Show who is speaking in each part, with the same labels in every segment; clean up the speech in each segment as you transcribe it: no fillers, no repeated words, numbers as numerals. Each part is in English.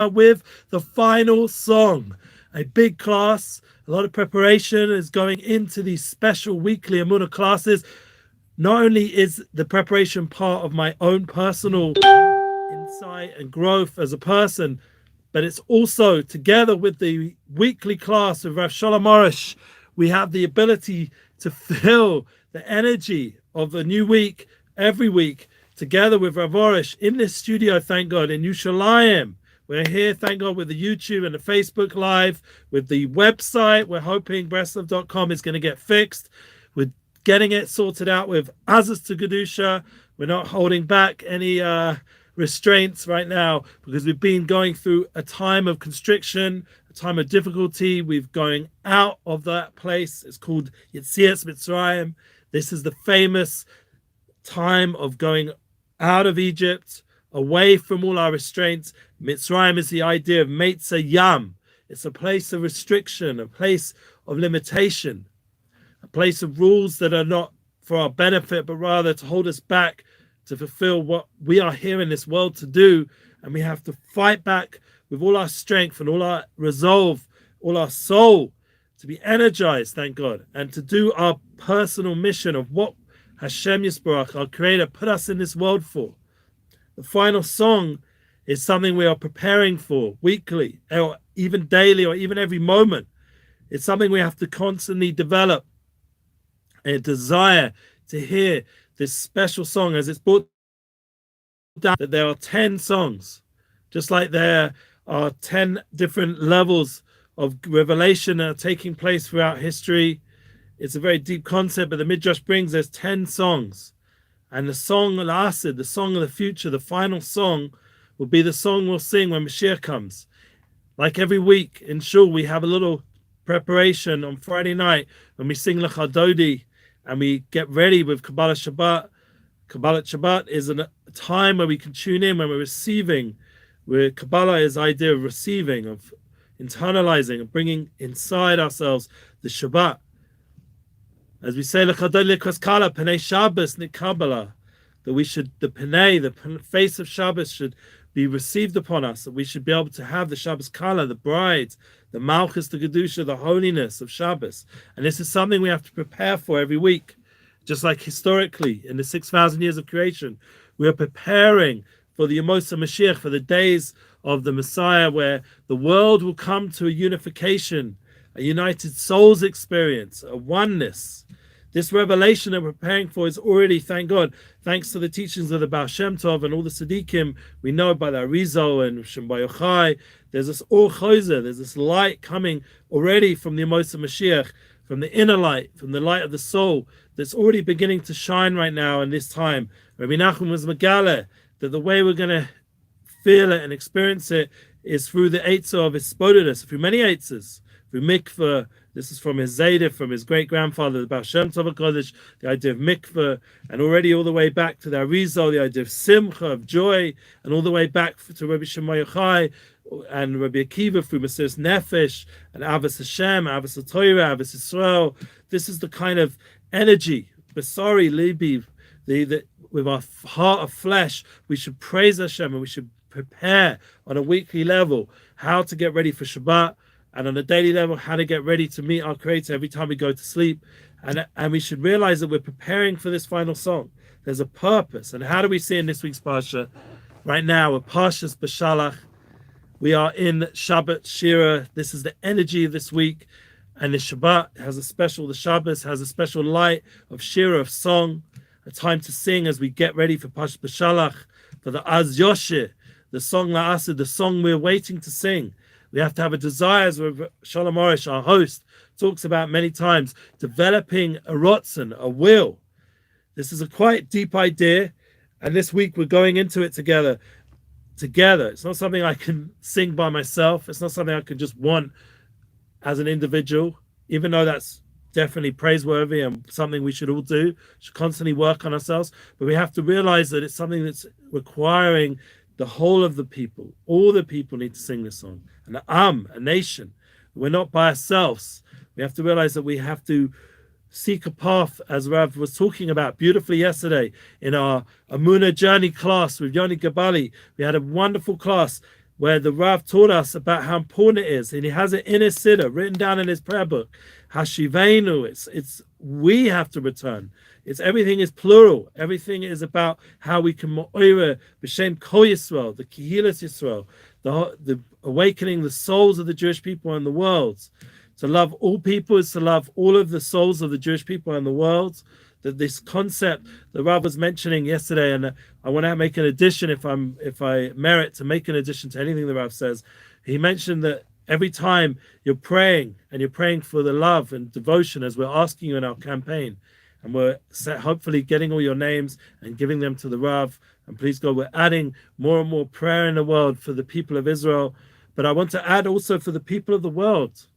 Speaker 1: with the final song. A big class, a lot of preparation is going into these special weekly Emuna classes. Not only is the preparation part of my own personal insight and growth as a person, but it's also together with the weekly class of Rav Shalom Arush, we have the ability to feel the energy of the new week every week together with Rav Arush in this studio, thank God, in Yerushalayim. We're here, thank God, with the YouTube and the Facebook Live, with the website. We're hoping Breslev.com is going to get fixed. We're getting it sorted out with Azaz to Gedusha. We're not holding back any restraints right now because we've been going through a time of constriction, a time of difficulty. We've going out of that place. It's called Yetzias Mitzrayim. This is the famous time of going out of Egypt, away from all our restraints. Mitzrayim is the idea of Meitza Yam. It's a place of restriction, a place of limitation, a place of rules that are not for our benefit, but rather to hold us back to fulfill what we are here in this world to do. And we have to fight back with all our strength and all our resolve, all our soul, to be energized, thank God, and to do our personal mission of what Hashem Yisbarach, our Creator, put us in this world for. The final song is something we are preparing for weekly, or even daily, or even every moment. It's something we have to constantly develop, a desire to hear this special song, as it's brought down that there are 10 songs, just like there are 10 different levels of revelation that are taking place throughout history. It's a very deep concept, but the Midrash brings there's 10 songs. And the song Al-Asid, the song of the future, the final song, will be the song we'll sing when Mashiach comes. Like every week in Shul, we have a little preparation on Friday night when we sing L'Chadodi and we get ready with Kabbalah Shabbat. Kabbalah Shabbat is a time where we can tune in when we're receiving, where Kabbalah is the idea of receiving, of internalizing, of bringing inside ourselves the Shabbat. As we say, Penei Shabbos Kabbalah, that we should, the Penei, the face of Shabbos should be received upon us, that we should be able to have the Shabbos Kala, the bride, the Malchus, the Kedusha, the holiness of Shabbos. And this is something we have to prepare for every week. Just like historically, in the 6,000 years of creation, we are preparing for the Yemosa Mashiach, for the days of the Messiah, where the world will come to a unification, a united souls experience, a oneness. This revelation that we're preparing for is already, thank God, thanks to the teachings of the Baal Shem Tov and all the Tzaddikim, we know by the Arizal and Shem Yochai, there's this Or Chozer, there's this light coming already from the Yemosa Mashiach, from the inner light, from the light of the soul, that's already beginning to shine right now in this time. Rabbi Nachum was Megale, that the way we're going to feel it and experience it is through the Eitzah of his Spodinus, through many Eitzahs, through mikveh. This is from his Zaydah, from his great-grandfather, the Baal Shem Tov HaKodesh, the idea of mikveh, and already all the way back to the Arizal, the idea of simcha, of joy, and all the way back to Rabbi Shimon Yochai and Rabbi Akiva through Mesiras Nefesh, and Avos Hashem, Avos HaTorah, Avos Yisrael. This is the kind of energy, Basari, Libi, with our heart of flesh, we should praise Hashem, and we should prepare on a weekly level how to get ready for Shabbat, and on a daily level, how to get ready to meet our Creator every time we go to sleep. And we should realize that we're preparing for this final song. There's a purpose. And how do we see in this week's Parsha? Right now, we're Parshas B'Shalach. We are in Shabbat Shira. This is the energy of this week. And the Shabbat has a special, the Shabbos has a special light of Shira, of song, a time to sing as we get ready for Parshas B'Shalach, for the Az Yosheh, the song La'asid, the song we're waiting to sing. We have to have a desire, as Shalom Arush, our host, talks about many times, developing a rotzen, a will. This is a quite deep idea, and this week we're going into it together. It's not something I can sing by myself. It's not something I can just want as an individual, even though that's definitely praiseworthy and something we should all do, should constantly work on ourselves. But we have to realize that it's something that's requiring the whole of the people. All the people need to sing this song. And a nation. We're not by ourselves. We have to realize that we have to seek a path, as Rav was talking about beautifully yesterday in our Emuna journey class with Yoni Gabali. We had a wonderful class where the Rav taught us about how important it is, and he has it in his siddur, written down in his prayer book. Hashivenu, it's we have to return. It's everything is plural. Everything is about how we can mo'ira b'shem kol Yisrael, the Kehilas Yisrael, the awakening the souls of the Jewish people in the world. To love all people is to love all of the souls of the Jewish people in the world. That this concept the Rav was mentioning yesterday, and I want to make an addition if I merit to make an addition to anything the Rav says. He mentioned that every time you're praying, and you're praying for the love and devotion, as we're asking you in our campaign, and we're hopefully getting all your names and giving them to the Rav. And please God, we're adding more and more prayer in the world for the people of Israel. But I want to add also for the people of the world.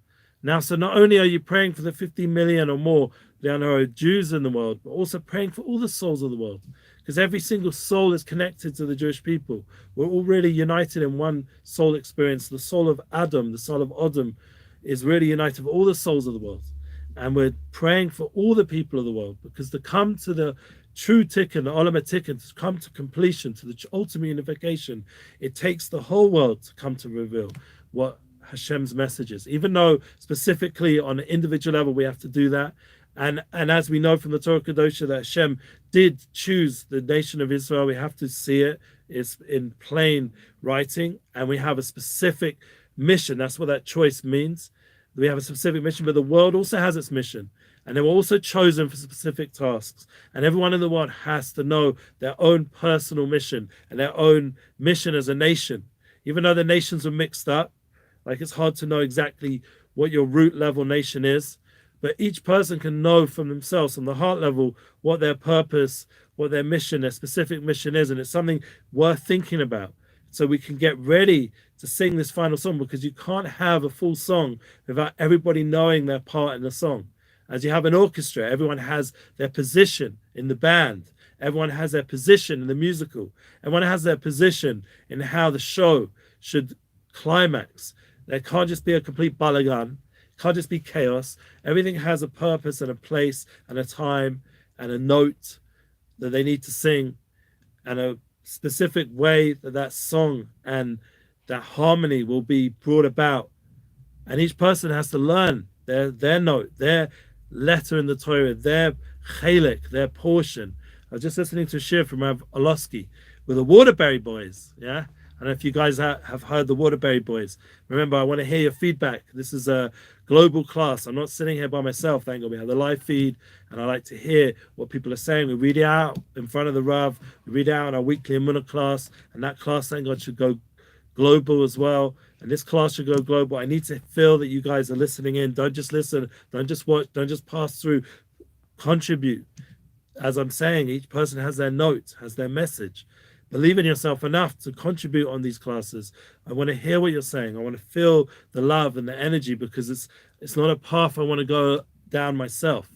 Speaker 1: Now, so not only are you praying for the 50 million or more Jews in the world, but also praying for all the souls of the world. Because every single soul is connected to the Jewish people. We're all really united in one soul experience. The soul of Adam, the soul of Adam, is really united with all the souls of the world. And we're praying for all the people of the world, because to come to the true tikkun, the olam tikkun, to come to completion, to the ultimate unification, it takes the whole world to come to reveal what Hashem's messages, even though specifically on an individual level we have to do that. And as we know from the Torah Kedosha that Hashem did choose the nation of Israel, we have to see it. It's in plain writing, and we have a specific mission. That's what that choice means. We have a specific mission, but the world also has its mission, and they were also chosen for specific tasks. And everyone in the world has to know their own personal mission and their own mission as a nation. Even though the nations are mixed up, like it's hard to know exactly what your root level nation is, but each person can know from themselves, from the heart level, what their purpose, what their mission, their specific mission is, and it's something worth thinking about. So we can get ready to sing this final song, because you can't have a full song without everybody knowing their part in the song. As you have an orchestra, everyone has their position in the band. Everyone has their position in the musical. Everyone has their position in how the show should climax. There can't just be a complete balagan. It can't just be chaos. Everything has a purpose and a place and a time and a note that they need to sing, and a specific way that that song and that harmony will be brought about. And each person has to learn their note, their letter in the Torah, their chalik, their portion. I was just listening to a shir from Rav Olosky with the Waterbury Boys. Yeah, I don't know if you guys have heard the Waterbury Boys. Remember, I want to hear your feedback. This is a global class. I'm not sitting here by myself. Thank God we have the live feed, and I like to hear what people are saying. We read it out in front of the Rav. We read it out in our weekly Emuna class, and that class, thank God, should go global as well. And this class should go global. I need to feel that you guys are listening in. Don't just listen. Don't just watch. Don't just pass through. Contribute. As I'm saying, each person has their note, has their message. Believe in yourself enough to contribute on these classes. I want to hear what you're saying. I want to feel the love and the energy, because it's not a path I want to go down myself.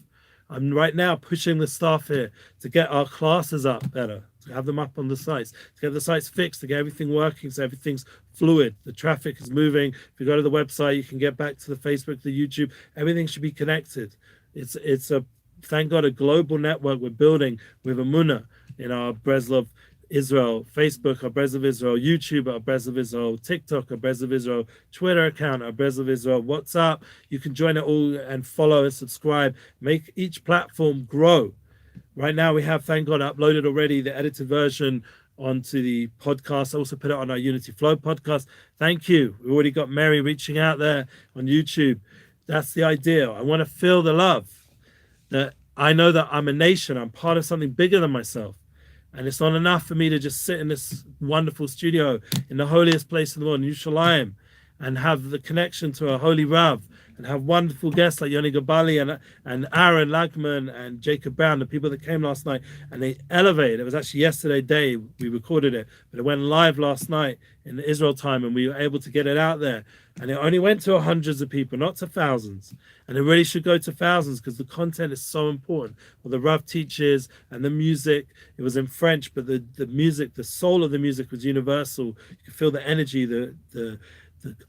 Speaker 1: I'm right now pushing the staff here to get our classes up better, to have them up on the sites, to get the sites fixed, to get everything working so everything's fluid. The traffic is moving. If you go to the website, you can get back to the Facebook, the YouTube. Everything should be connected. It's a, thank God, a global network we're building with Emuna in our Breslev Israel, Facebook, our Breslev Israel, YouTube, our Breslev Israel, TikTok, our Breslev Israel, Twitter account, our Breslev Israel, WhatsApp. You can join it all and follow and subscribe. Make each platform grow. Right now we have, thank God, uploaded already the edited version onto the podcast. I also put it on our Unity Flow podcast. Thank you. We already got Mary reaching out there on YouTube. That's the idea. I want to feel the love. That I know that I'm a nation. I'm part of something bigger than myself. And it's not enough for me to just sit in this wonderful studio in the holiest place in the world, in Shalom, and have the connection to a holy Rav, and have wonderful guests like Yoni Gabali and Aaron Lagman and Jacob Brown, the people that came last night, and they elevated. It was actually yesterday day we recorded it, but it went live last night in the Israel time, and we were able to get it out there. And it only went to hundreds of people, not to thousands. And it really should go to thousands, because the content is so important. Well, the Rav teaches and the music, it was in French, but the music, the soul of the music was universal. You could feel the energy, the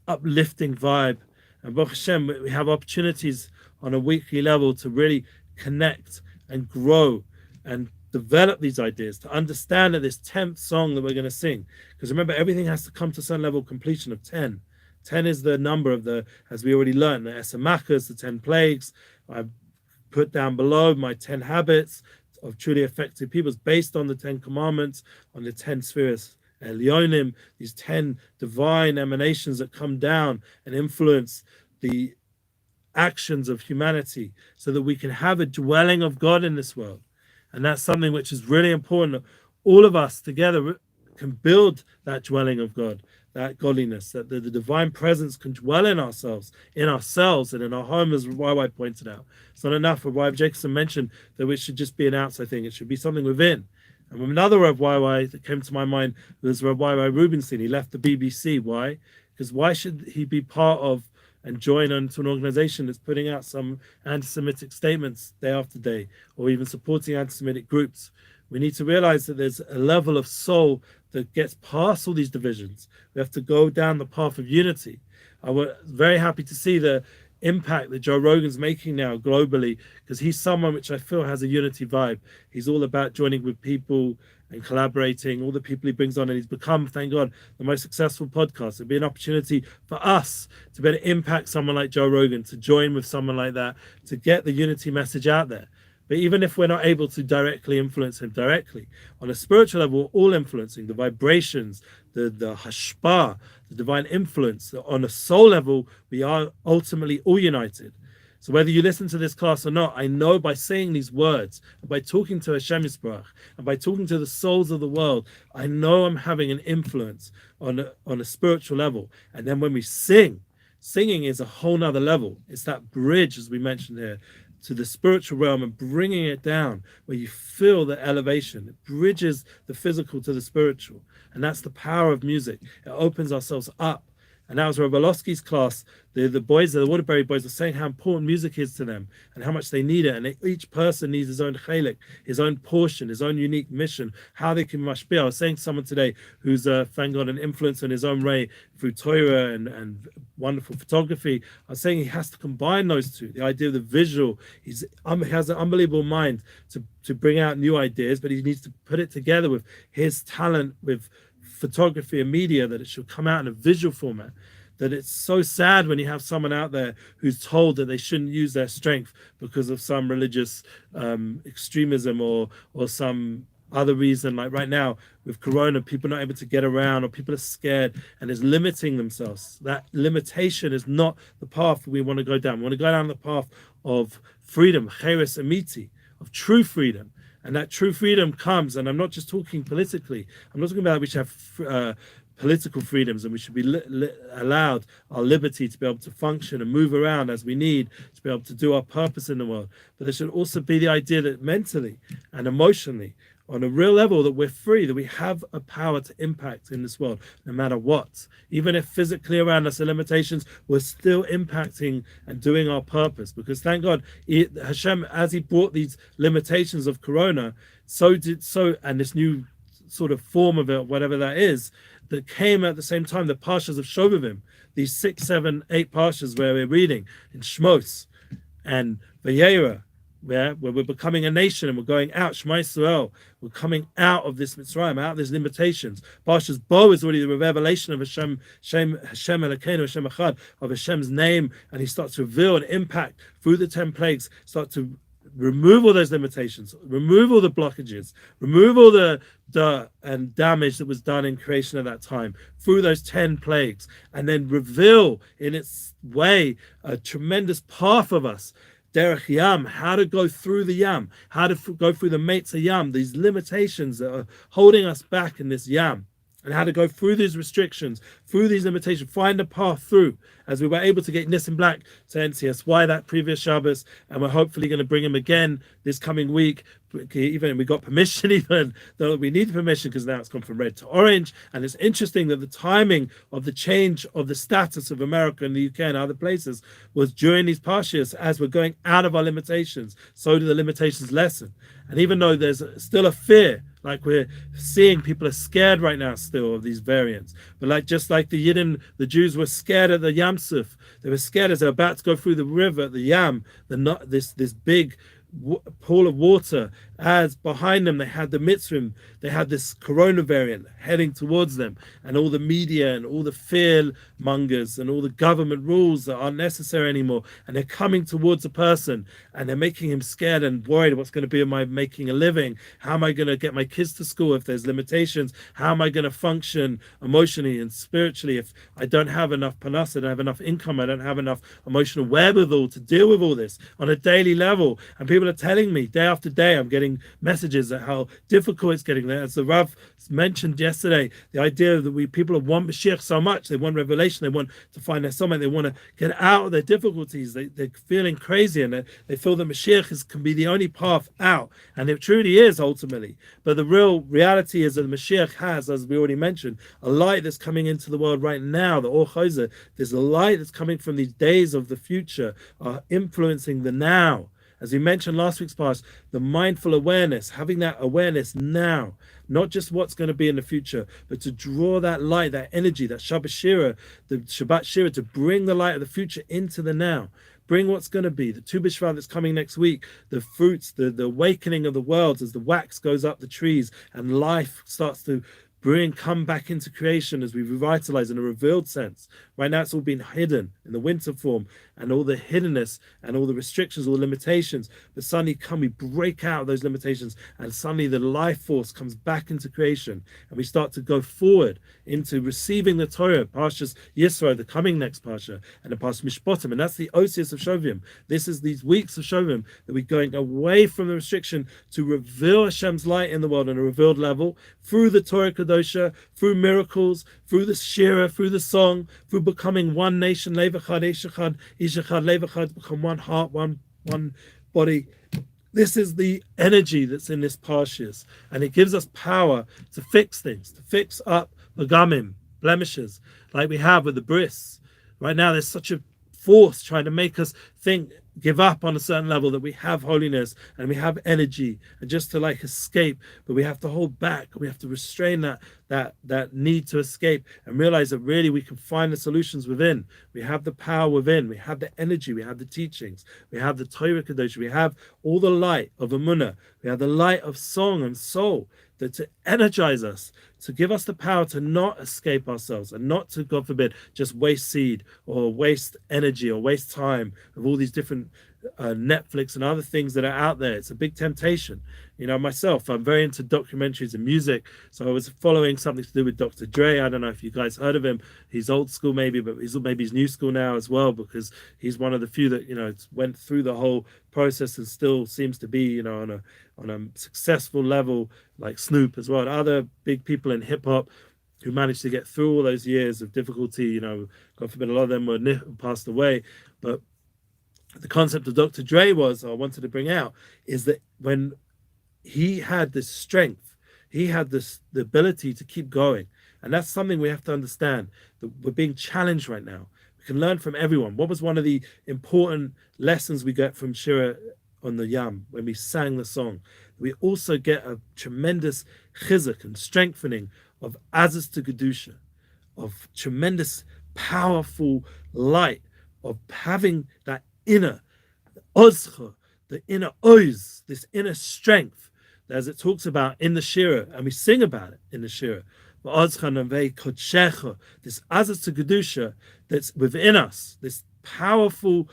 Speaker 1: uplifting vibe. And Baruch Hashem, we have opportunities on a weekly level to really connect and grow and develop these ideas, to understand that this 10th song that we're going to sing, because remember, everything has to come to some level of completion of 10. 10 is the number of the, as we already learned, the Esamakas, the 10 plagues. I've put down below my 10 habits of truly effective people based on the 10 commandments, on the 10 spheres, Elyonim, these 10 divine emanations that come down and influence the actions of humanity so that we can have a dwelling of God in this world. And that's something which is really important. All of us together can build that dwelling of God, that godliness, that the divine presence can dwell in ourselves, and in our home, as YY pointed out. It's not enough. Rabbi Jacobson mentioned that it should just be an outside thing. It should be something within. And another Rav YY that came to my mind was Rav YY Rubinstein. He left the BBC. Why? Because why should he be part of and join onto an organization that's putting out some anti-Semitic statements day after day, or even supporting anti-Semitic groups? We need to realize that there's a level of soul that gets past all these divisions. We have to go down the path of unity. I was very happy to see the impact that Joe Rogan's making now globally, because he's someone which I feel has a unity vibe. He's all about joining with people and collaborating, all the people he brings on, and he's become, thank God, the most successful podcast. It'd be an opportunity for us to be able to impact someone like Joe Rogan, to join with someone like that, to get the unity message out there. But even if we're not able to directly influence him directly, on a spiritual level, we're all influencing the vibrations, the hashpah, the divine influence. On a soul level, we are ultimately all united. So whether you listen to this class or not, I know by saying these words, and by talking to Hashem Yisbarach, and by talking to the souls of the world, I know I'm having an influence on a spiritual level. And then when we sing, singing is a whole nother level. It's that bridge, as we mentioned here, to the spiritual realm and bringing it down where you feel the elevation. It bridges the physical to the spiritual. And that's the power of music. It opens ourselves up. And that was Rabbi Losky's class. The boys, the Waterbury boys, were saying how important music is to them and how much they need it. And each person needs his own chelik, his own portion, his own unique mission, how they can mashpia. I was saying to someone today who's, thank God, an influence in his own way through Torah and wonderful photography. I was saying he has to combine those two, the idea of the visual. He has an unbelievable mind to bring out new ideas, but he needs to put it together with his talent, with photography and media, that it should come out in a visual format. That it's so sad when you have someone out there who's told that they shouldn't use their strength because of some religious extremism or some other reason. Like right now with Corona, people are not able to get around, or people are scared and is limiting themselves. That limitation is not the path we want to go down. We want to go down the path of freedom, cheres amiti, of true freedom. And that true freedom comes, and I'm not just talking politically, I'm not talking about we should have political freedoms and we should be allowed our liberty to be able to function and move around as we need to be able to do our purpose in the world. But there should also be the idea that mentally and emotionally, on a real level, that we're free, that we have a power to impact in this world, no matter what. Even if physically around us are limitations, we're still impacting and doing our purpose. Because thank God, Hashem, as he brought these limitations of Corona, and this new sort of form of it, whatever that is, that came at the same time, the parshas of Shovivim, these 6, 7, 8 parshas where we're reading in Shmos and Vayera, where we're becoming a nation and we're going out, Shema Yisrael, we're coming out of this Mitzrayim, out of these limitations. Parshas Bo is already the revelation of Hashem Elokeinu, Hashem Echad, of Hashem's name, and he starts to reveal an impact through the 10 plagues, start to remove all those limitations, remove all the blockages, remove all the dirt and damage that was done in creation at that time through those 10 plagues, and then reveal in its way a tremendous path of us, Derech Yam, how to go through the Yam, how to go through the Meitzah Yam, these limitations that are holding us back in this Yam, and how to go through these restrictions, through these limitations, find a path through, as we were able to get Nissim Black to NCSY that previous Shabbos, and we're hopefully going to bring him again this coming week. Even we got permission, even though we need permission, because now it's gone from red to orange. And it's interesting that the timing of the change of the status of America and the UK and other places was during these parshas, as we're going out of our limitations. So do the limitations lessen. And even though there's still a fear, like we're seeing, people are scared right now still of these variants. But just like the Yidden, the Jews were scared at the Yam Suf. They were scared as they're about to go through the river, the Yam, this big pool of water, as behind them they had the Mitzrim, they had this corona variant heading towards them, and all the media and all the fear mongers and all the government rules that aren't necessary anymore, and they're coming towards a person and they're making him scared and worried what's going to be my making a living, how am I going to get my kids to school if there's limitations, how am I going to function emotionally and spiritually if I don't have enough panas, I don't have enough income, I don't have enough emotional wherewithal to deal with all this on a daily level. And people are telling me day after day, I'm getting messages at how difficult it's getting there. As the Rav mentioned yesterday, the idea that people want Mashiach so much, they want revelation, they want to find their soulmate, they want to get out of their difficulties, they're feeling crazy, and they feel that Mashiach can be the only path out, and it truly is ultimately. But the real reality is that the Mashiach has, as we already mentioned, a light that's coming into the world right now, the Or Chozer. There's a light that's coming from these days of the future, are influencing the now. As we mentioned last week's past, the mindful awareness, having that awareness now, not just what's going to be in the future, but to draw that light, that energy, that Shabbat Shira, the Shabbat Shira, to bring the light of the future into the now. Bring what's going to be, the Tu B'Shvat that's coming next week, the fruits, the awakening of the worlds as the wax goes up the trees and life starts to come back into creation as we revitalize in a revealed sense. Right now it's all been hidden in the winter form, and all the hiddenness and all the restrictions, all the limitations, but suddenly we break out of those limitations, and suddenly the life force comes back into creation, and we start to go forward into receiving the Torah, Parshas Yisro, the coming next Parsha, and the Parshas Mishpatim, and that's the Osius of Shovivim. This is these weeks of Shovivim that we're going away from the restriction to reveal Hashem's light in the world on a revealed level, through the Torah Kadosha, through miracles, through the Shira, through the song, through becoming one nation, Levachad, Eshachad, Ishachad, Levachad, become one heart, one body. This is the energy that's in this Parshas, and it gives us power to fix things, to fix up Bagamim, blemishes, like we have with the bris. Right now there's such a force trying to make us give up on a certain level, that we have holiness and we have energy and just to escape, but we have to hold back, we have to restrain that need to escape and realize that really we can find the solutions within. We have the power within, we have the energy, we have the teachings, we have the Torah Kadosh, we have all the light of Emuna, we have the light of song and soul that to energize us, to give us the power to not escape ourselves and not to, God forbid, just waste seed or waste energy or waste time with all these different Netflix and other things that are out there. It's a big temptation. Myself, I'm very into documentaries and music, so I was following something to do with Dr. Dre. I don't know if you guys heard of him. He's old school maybe, but he's new school now as well, because he's one of the few that went through the whole process and still seems to be on a successful level, like Snoop as well, and other big people in hip hop who managed to get through all those years of difficulty. God forbid, a lot of them were passed away, but the concept of Dr. Dre I wanted to bring out, is that when he had this strength, he had the ability to keep going. And that's something we have to understand, that we're being challenged right now. We can learn from everyone. What was one of the important lessons we get from Shira on the Yam when we sang the song? We also get a tremendous chizuk and strengthening of Azaz to Gedusha, of tremendous, powerful light, of having that inner ozcha, the inner oz, this inner strength, as it talks about in the Shira, and we sing about it in the Shira. This Azaz to Gedusha that's within us, this powerful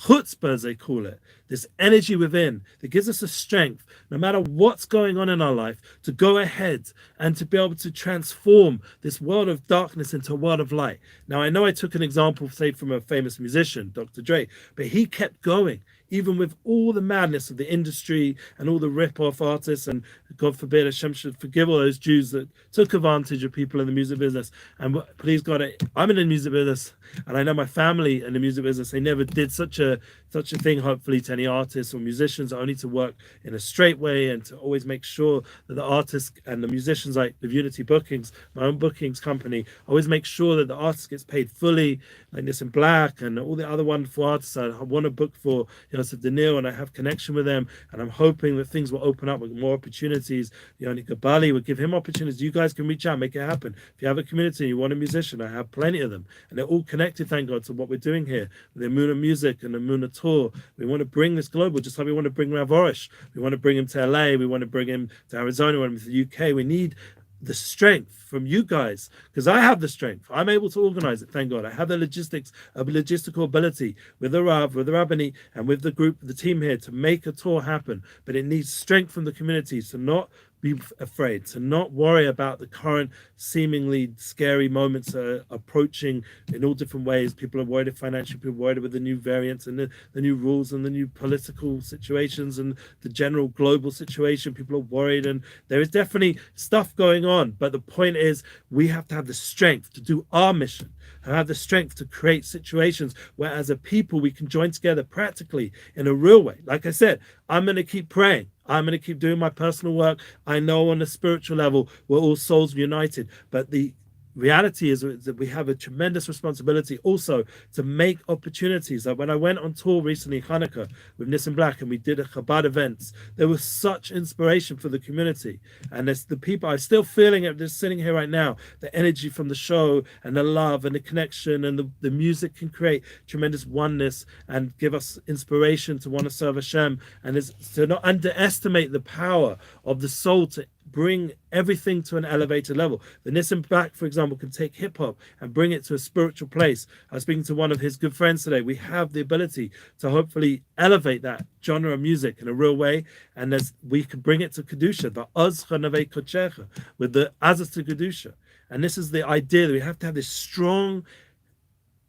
Speaker 1: chutzpah, as they call it, this energy within that gives us a strength, no matter what's going on in our life, to go ahead and to be able to transform this world of darkness into a world of light. Now, I know I took an example, say, from a famous musician, Dr. Dre, but he kept going, even with all the madness of the industry and all the rip-off artists, and God forbid, Hashem should forgive all those Jews that took advantage of people in the music business. And please God, I'm in the music business, and I know my family in the music business, they never did such a thing, hopefully, to any artists or musicians, only to work in a straight way and to always make sure that the artists and the musicians, like the Unity Bookings, my own bookings company, always make sure that the artist gets paid fully, like this in Black and all the other wonderful artists I want to book for Yosef Daniel, and I have connection with them, and I'm hoping that things will open up with more opportunities. Yoni Gabali will give him opportunities. You guys can reach out, make it happen. If you have a community and you want a musician, I have plenty of them, and they're all connected, thank God, to what we're doing here with the Emuna music and the Emuna tour. We want to bring bring this global, just like we want to bring Rav Arush. We want to bring him to LA. We want to bring him to Arizona. We want him to the UK. We need the strength from you guys, because I have the strength. I'm able to organize it, thank God. I have the logistical ability with the Rav, with the Rabbani, and with the group, the team here, to make a tour happen. But it needs strength from the community to not be afraid, to not worry about the current seemingly scary moments approaching in all different ways. People are worried financially, people are worried with the new variants and the new rules and the new political situations and the general global situation. People are worried, and there is definitely stuff going on. But the point is, we have to have the strength to do our mission, and have the strength to create situations where as a people we can join together practically in a real way. Like I said, I'm going to keep praying. I'm going to keep doing my personal work. I know on a spiritual level we're all souls united, but the reality is that we have a tremendous responsibility also to make opportunities. Like when I went on tour recently, Hanukkah, with Nissan Black, and we did a Chabad events, there was such inspiration for the community. And there's the people, I'm still feeling it, just sitting here right now, the energy from the show and the love and the connection, and the music can create tremendous oneness and give us inspiration to want to serve Hashem, and is to not underestimate the power of the soul to bring everything to an elevated level. The Nissan Black, for example, can take hip-hop and bring it to a spiritual place. I was speaking to one of his good friends today. We have the ability to hopefully elevate that genre of music in a real way, and as we can bring it to Kedusha, the Ozcha Navei Kochecha, with the Azaz to Kedusha. And this is the idea that we have to have this strong,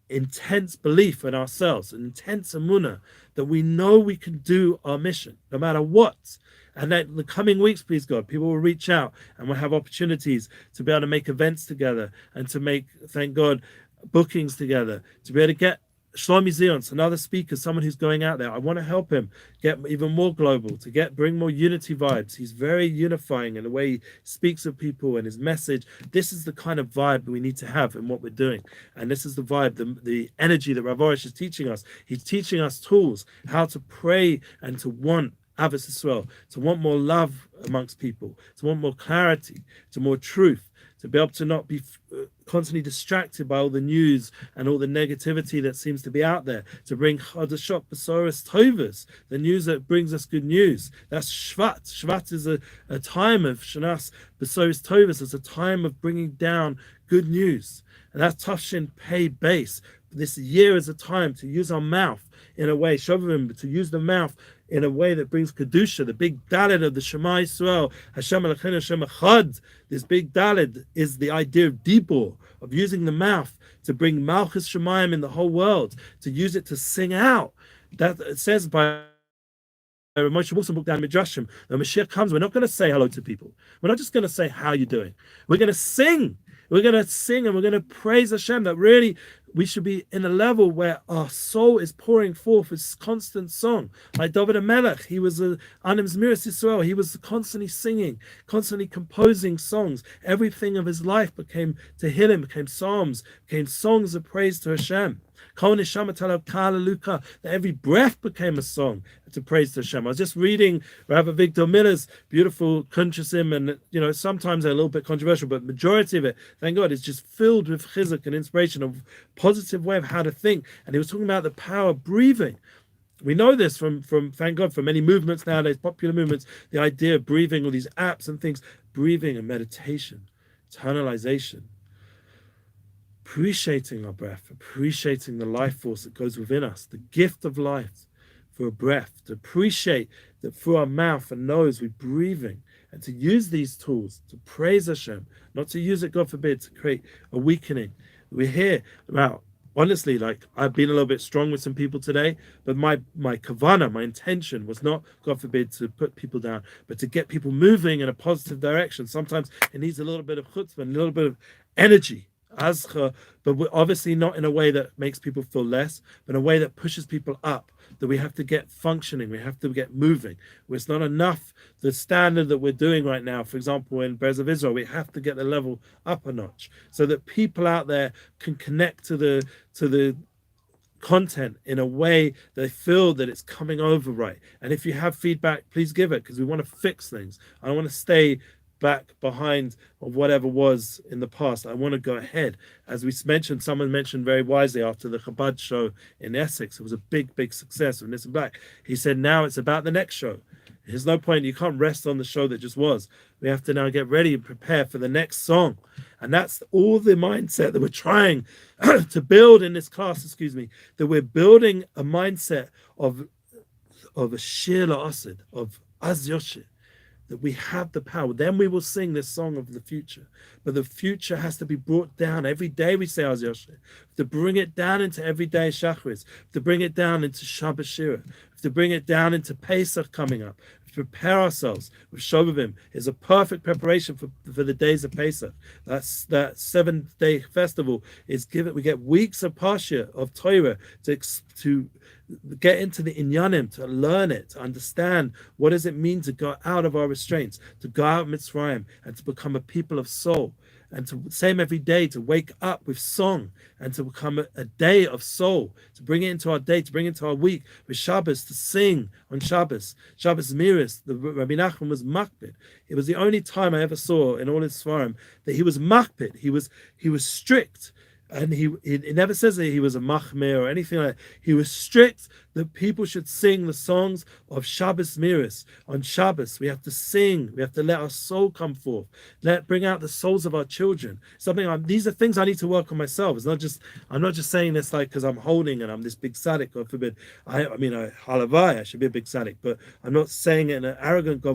Speaker 1: intense belief in ourselves, an intense Emuna, that we know we can do our mission, no matter what. And that in the coming weeks, please God, people will reach out and we'll have opportunities to be able to make events together and to make, thank God, bookings together, to be able to get Shlomi Zions, another speaker, someone who's going out there. I want to help him get even more global, to bring more unity vibes. He's very unifying in the way he speaks of people and his message. This is the kind of vibe we need to have in what we're doing. And this is the vibe, the energy that Rav Arush is teaching us. He's teaching us tools, how to pray and to want Avos Yisrael, to want more love amongst people, to want more clarity, to more truth, to be able to not be constantly distracted by all the news and all the negativity that seems to be out there, to bring Chadashot Besoros Tovas, the news that brings us good news. That's Shvat. Shvat is a time of Shanas Besoros Tovas. It's a time of bringing down good news. And that's Tafshin Pei Base. This year is a time to use our mouth in a way, Shovivim, to use the mouth in a way that brings Kedusha, the big Dalet of the Shema Yisrael, Hashem Elokeinu Hashem Echad. This big Dalet is the idea of Dibur, of using the mouth to bring Malchus Shemayim in the whole world, to use it to sing out. That it says by Moshe Wilson book down Midrashim, when Mashiach comes, we're not going to say hello to people. We're not just going to say, how are you doing? We're going to sing. We're going to sing and we're going to praise Hashem, that really we should be in a level where our soul is pouring forth its constant song. Like David HaMelech, he was Anim Zmiris Yisrael. He was constantly singing, constantly composing songs. Everything of his life became Tehillim, became psalms, became songs of praise to Hashem. That every breath became a song to praise to Hashem. I was just reading Rabbi Victor Miller's beautiful Kuntrasim, and sometimes they're a little bit controversial, but majority of it, thank God, is just filled with chizuk and inspiration, of positive way of how to think. And he was talking about the power of breathing. We know this from thank God, from many movements nowadays, popular movements, the idea of breathing, all these apps and things, breathing and meditation, internalization. Appreciating our breath, appreciating the life force that goes within us, the gift of life for a breath, to appreciate that through our mouth and nose we're breathing, and to use these tools to praise Hashem, not to use it, God forbid, to create a weakening. We're here about, honestly, like I've been a little bit strong with some people today, but my kavana, my intention was not, God forbid, to put people down, but to get people moving in a positive direction. Sometimes it needs a little bit of chutzpah, a little bit of energy. Azcha, but we're obviously not in a way that makes people feel less, but in a way that pushes people up, that we have to get functioning, we have to get moving. It's not enough, the standard that we're doing right now, for example, in Breslev, Israel, we have to get the level up a notch so that people out there can connect to the content in a way they feel that it's coming over right. And if you have feedback, please give it, because we want to fix things. I don't want to stay back behind of whatever was in the past. I want to go ahead. As we mentioned, someone mentioned very wisely after the Chabad show in Essex, it was a big success with Nissan Black. He said, now it's about the next show. There's no point. You can't rest on the show that just was. We have to now get ready and prepare for the next song. And that's all the mindset that we're trying to build in this class, that we're building a mindset of a Shir La'asid, of Az Yoshir, that we have the power. Then we will sing this song of the future. But the future has to be brought down. Every day we say Az Yoshir. To bring it down into everyday Shachris, to bring it down into Shabbat Shira, to bring it down into Pesach coming up, to prepare ourselves with Shovivim is a perfect preparation for the days of Pesach. That 7-day festival is given. We get weeks of Parsha, of Torah, to get into the Inyanim, to learn it, to understand what does it mean to go out of our restraints, to go out of Mitzrayim, and to become a people of soul. And to same every day, to wake up with song and to become a day of soul, to bring it into our day, to bring it into our week with Shabbos, to sing on Shabbos. Shabbos Miris, the Rabbi Nachman was makpid. It was the only time I ever saw in all his svarim that he was makpid. He was strict. And it never says that he was a machmir or anything like that. He was strict that people should sing the songs of Shabbos Miris. On Shabbos, we have to sing. We have to let our soul come forth. Bring out the souls of our children. These are things I need to work on myself. I'm not just saying this like because I'm holding and I'm this big tzaddik, God forbid. Halavai, I should be a big tzaddik, but I'm not saying it in an arrogant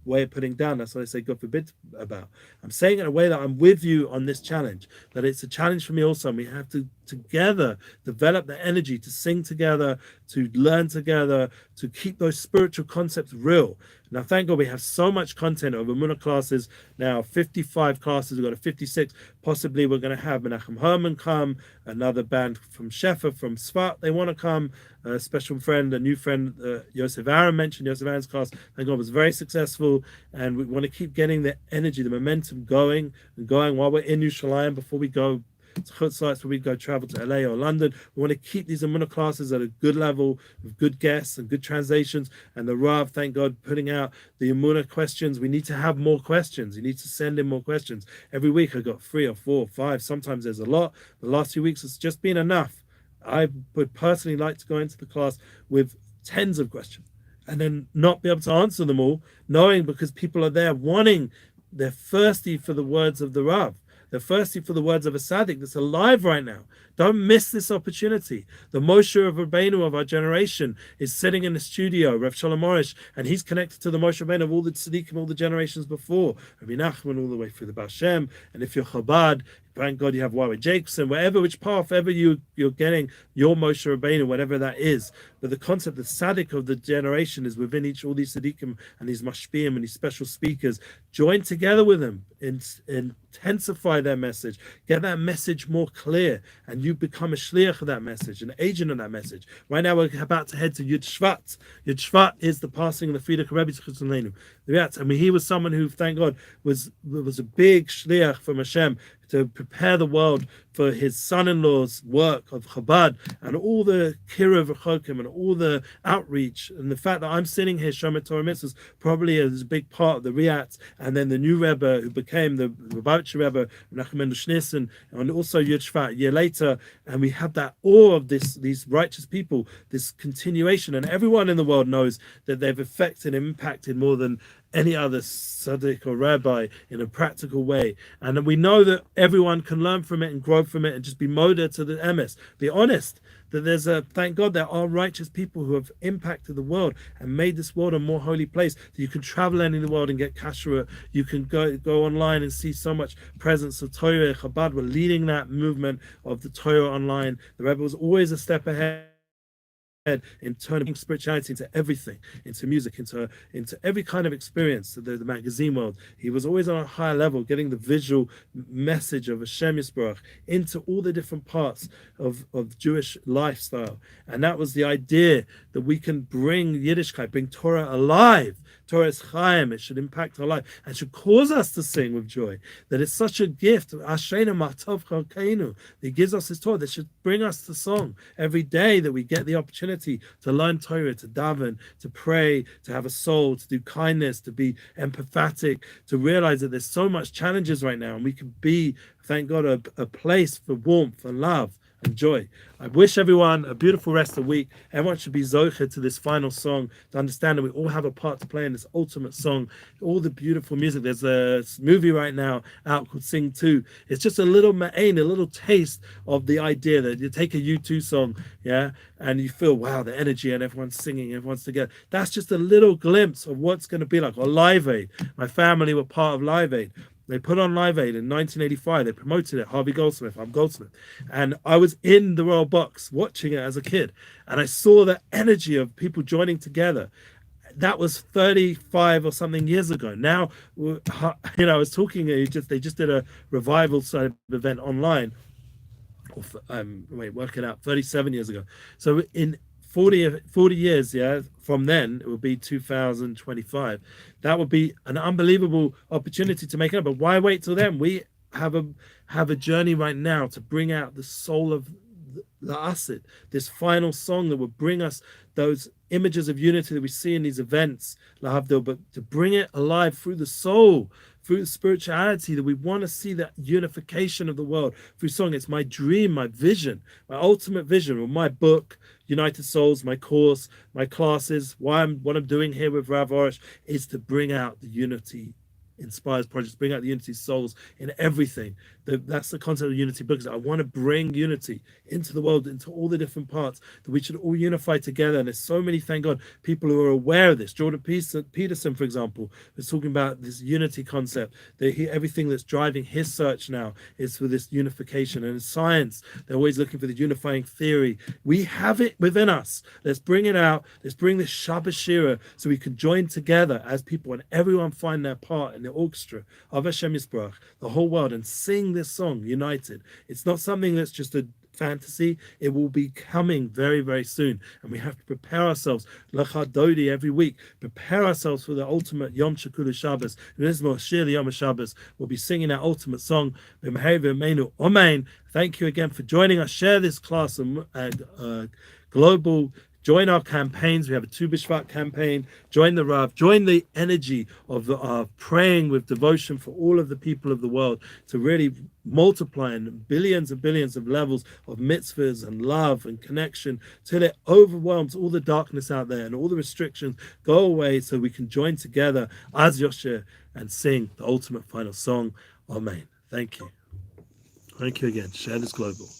Speaker 1: way of putting down. That's what I say God forbid about. I'm saying it in a way that I'm with you on this challenge, that it's a challenge for me also, and we have to together develop the energy to sing together, to learn together, to keep those spiritual concepts real. Now, thank God we have so much content of Emuna classes now, 55 classes, we've got a 56. Possibly we're going to have Menachem Herman come, another band from Shefa, from Sfat, they want to come, a special friend, a new friend, Yosef Aaron mentioned. Yosef Aaron's class, thank God, was very successful, and we want to keep getting the energy, the momentum going while we're in Yerushalayim before we go to Chutzlaitz, where we go travel to LA or London. We want to keep these Emuna classes at a good level with good guests and good translations. And the Rav, thank God, putting out the Emuna questions. We need to have more questions. You need to send in more questions. Every week I got 3 or 4 or 5. Sometimes there's a lot. The last few weeks it's just been enough. I would personally like to go into the class with tens of questions and then not be able to answer them all, knowing because people are there they're thirsty for the words of the Rav. They're thirsty for the words of a tzaddik that's alive right now. Don't miss this opportunity. The Moshe of Rabbeinu of our generation is sitting in the studio, Rav Shalom Arush, and he's connected to the Moshe Rabbeinu of all the tzaddikim, all the generations before. Rabbi Nachman all the way through the Baal Shem, and if you're Chabad, thank God you have Yahweh Jacobson, which path ever you're getting your Moshe Rabbeinu, whatever that is. But the concept, the tzaddik of the generation is within all these tzaddikim and these mashpiyim and these special speakers. Join together with them, intensify their message, get that message more clear, and you become a shliach of that message, an agent of that message. Right now we're about to head to Yud Shvat. Yud Shvat is the passing of the Frierdiker Rebbe Tzchutzleinu. I mean, he was someone who, thank God, was a big shliach from Hashem to prepare the world for his son-in-law's work of Chabad and all the Kiruv Rechokim and all the outreach, and the fact that I'm sitting here, Shomer Torah Mitzvahs, probably is a big part of the Riyat, and then the new Rebbe who became the Lubavitcher Rebbe, Menachem Mendel Schneerson, and also Yud Shvat a year later, and we have that awe of these righteous people, this continuation, and everyone in the world knows that they've affected and impacted more than any other tzaddik or rabbi in a practical way, and we know that everyone can learn from it and grow from it and just be moda to the emes. Be honest that thank God there are righteous people who have impacted the world and made this world a more holy place. That you can travel in the world and get kashrut. You can go online and see so much presence of Torah. Chabad were leading that movement of the Torah online. The Rebbe was always a step ahead in turning spirituality into everything, into music, into every kind of experience, the magazine world. He was always on a higher level, getting the visual message of Hashem Yisbarach into all the different parts of Jewish lifestyle. And that was the idea, that we can bring Yiddishkeit, bring Torah alive Torah is Chaim. It should impact our life and should cause us to sing with joy. That it's such a gift. Ashreinu Matov Chalkeinu. He gives us his Torah that should bring us to song every day, that we get the opportunity to learn Torah, to daven, to pray, to have a soul, to do kindness, to be empathetic, to realize that there's so much challenges right now, and we can be, thank God, a place for warmth and love and joy. I wish everyone a beautiful rest of the week. Everyone should be zocher to this final song, to understand that we all have a part to play in this ultimate song, all the beautiful music. There's a movie right now out called Sing 2. It's just a little ma'ain, a little taste of the idea that you take a U2 song, yeah, and you feel, wow, the energy, and everyone's singing, everyone's together. That's just a little glimpse of what's going to be like. Or Live Aid. My family were part of Live Aid. They put on Live Aid in 1985. They promoted it. Harvey Goldsmith, I'm Goldsmith. And I was in the Royal Box watching it as a kid. And I saw the energy of people joining together. That was 35 or something years ago. Now, I was talking, they just did a revival sort of event online. Work it out, 37 years ago. So in 40 years, yeah, from then, it will be 2025. That would be an unbelievable opportunity to make it up. But why wait till then? We have a journey right now to bring out the soul of the Asid, this final song that will bring us those images of unity that we see in these events, Lahavdil, but to bring it alive through the soul, through the spirituality, that we want to see that unification of the world through song. It's my dream, my vision, my ultimate vision of my book, United Souls, my course, my classes, what I'm doing here with Rav Arush is to bring out the unity inspires projects, bring out the unity souls in everything. That's the concept of unity books. I want to bring unity into the world, into all the different parts, that we should all unify together. And there's so many, thank God, people who are aware of this. Jordan Peterson, for example, is talking about this unity concept, that everything that's driving his search now is for this unification. And in science, they're always looking for the unifying theory. We have it within us. Let's bring it out. Let's bring this Shabbat Shira so we can join together as people and everyone find their part in the orchestra of Hashem Yisbrach, the whole world, and sing this song united. It's not something that's just a fantasy. It will be coming very, very soon, and we have to prepare ourselves. Lachadodi every week, prepare ourselves for the ultimate Yom Shekulu Shabbos. Nizmo Shir Yom Shabbos. We'll be singing our ultimate song. Thank you again for joining us. Share this class and global. Join our campaigns. We have a Tu B'Shvat campaign. Join the Rav. Join the energy of praying with devotion for all of the people of the world to really multiply in billions and billions of levels of mitzvahs and love and connection till it overwhelms all the darkness out there and all the restrictions go away so we can join together as Yosher and sing the ultimate final song. Amen. Thank you. Thank you again. Share this global.